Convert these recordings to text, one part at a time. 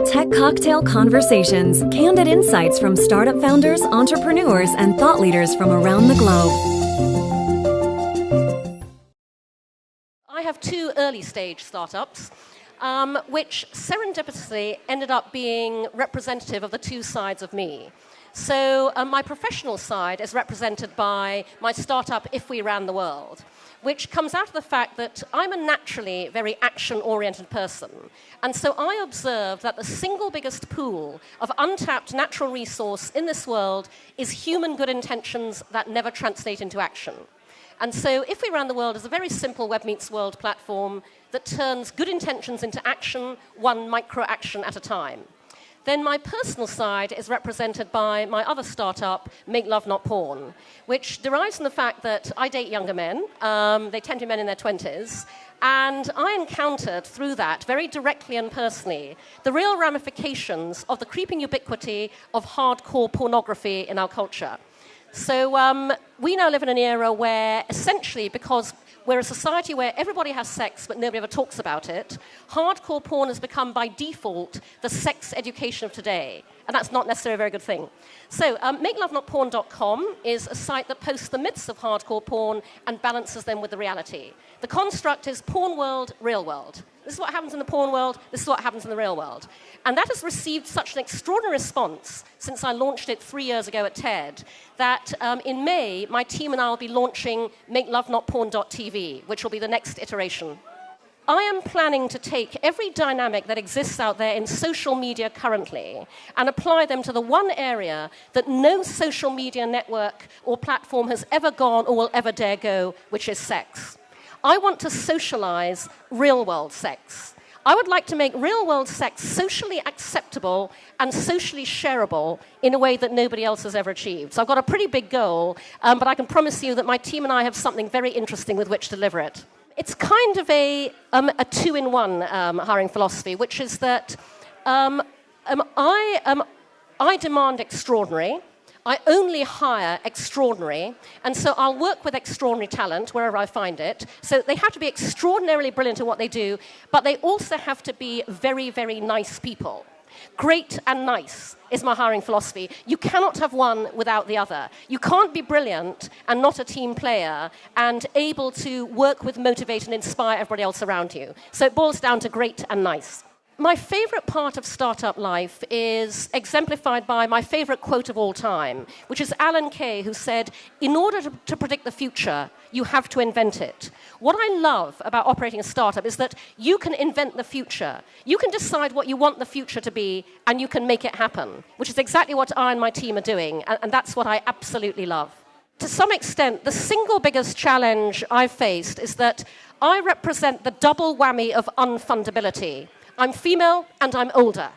Tech Cocktail Conversations, candid insights from startup founders, entrepreneurs, and thought leaders from around the globe. I have two early-stage startups, which serendipitously ended up being representative of the two sides of me. So my professional side is represented by my startup, If We Ran the World, which comes out of the fact that I'm a naturally very action-oriented person. And so I observed that the single biggest pool of untapped natural resource in this world is human good intentions that never translate into action. And so If We Ran the World is a very simple Web Meets World platform that turns good intentions into action, one micro-action at a time. Then my personal side is represented by my other startup, Make Love Not Porn, which derives from the fact that I date younger men. They tend to be men in their 20s. And I encountered through that, very directly and personally, the real ramifications of the creeping ubiquity of hardcore pornography in our culture. So we now live in an era where, essentially, because we're a society where everybody has sex but nobody ever talks about it, hardcore porn has become, by default, the sex education of today. And that's not necessarily a very good thing. So MakeLoveNotPorn.com is a site that posts the myths of hardcore porn and balances them with the reality. The construct is porn world, real world. This is what happens in the porn world, this is what happens in the real world. And that has received such an extraordinary response since I launched it 3 years ago at TED, that in May, my team and I will be launching MakeLoveNotPorn.tv, which will be the next iteration. I am planning to take every dynamic that exists out there in social media currently and apply them to the one area that no social media network or platform has ever gone or will ever dare go, which is sex. I want to socialize real-world sex. I would like to make real-world sex socially acceptable and socially shareable in a way that nobody else has ever achieved. So I've got a pretty big goal, but I can promise you that my team and I have something very interesting with which to deliver it. It's kind of a two-in-one hiring philosophy, which is that I demand extraordinary. I only hire extraordinary, and so I'll work with extraordinary talent wherever I find it. So they have to be extraordinarily brilliant at what they do, but they also have to be very, very nice people. Great and nice is my hiring philosophy. You cannot have one without the other. You can't be brilliant and not a team player and able to work with, motivate, and inspire everybody else around you. So it boils down to great and nice. My favorite part of startup life is exemplified by my favorite quote of all time, which is Alan Kay, who said, in order to predict the future, you have to invent it. What I love about operating a startup is that you can invent the future. You can decide what you want the future to be, and you can make it happen, which is exactly what I and my team are doing, and that's what I absolutely love. To some extent, the single biggest challenge I've faced is that I represent the double whammy of unfundability. I'm female and I'm older.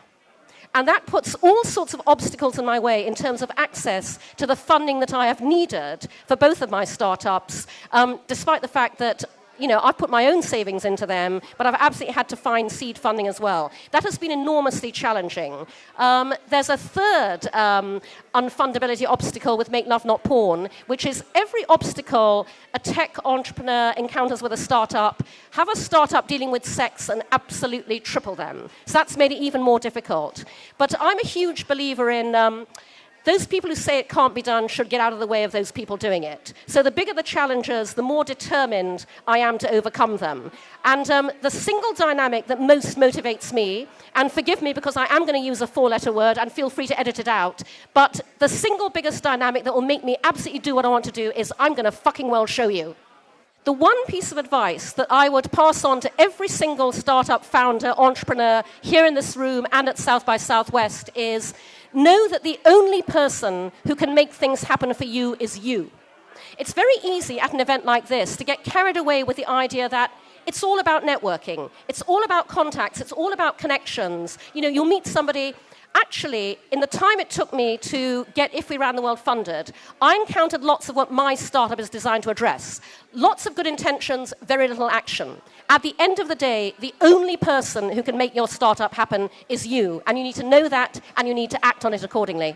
And that puts all sorts of obstacles in my way in terms of access to the funding that I have needed for both of my startups, despite the fact that I've put my own savings into them, but I've absolutely had to find seed funding as well. That has been enormously challenging. There's a third unfundability obstacle with Make Love Not Porn, which is every obstacle a tech entrepreneur encounters with a startup, have a startup dealing with sex and absolutely triple them. So that's made it even more difficult. But I'm a huge believer in those people who say it can't be done should get out of the way of those people doing it. So the bigger the challenges, the more determined I am to overcome them. And the single dynamic that most motivates me, and forgive me because I am going to use a four-letter word, and feel free to edit it out, but the single biggest dynamic that will make me absolutely do what I want to do is I'm going to fucking well show you. The one piece of advice that I would pass on to every single startup founder, entrepreneur here in this room and at South by Southwest is know that the only person who can make things happen for you is you. It's very easy at an event like this to get carried away with the idea that it's all about networking, it's all about contacts, it's all about connections. You'll meet somebody. Actually, in the time it took me to get If We Ran the World funded, I encountered lots of what my startup is designed to address. Lots of good intentions, very little action. At the end of the day, the only person who can make your startup happen is you, and you need to know that, and you need to act on it accordingly.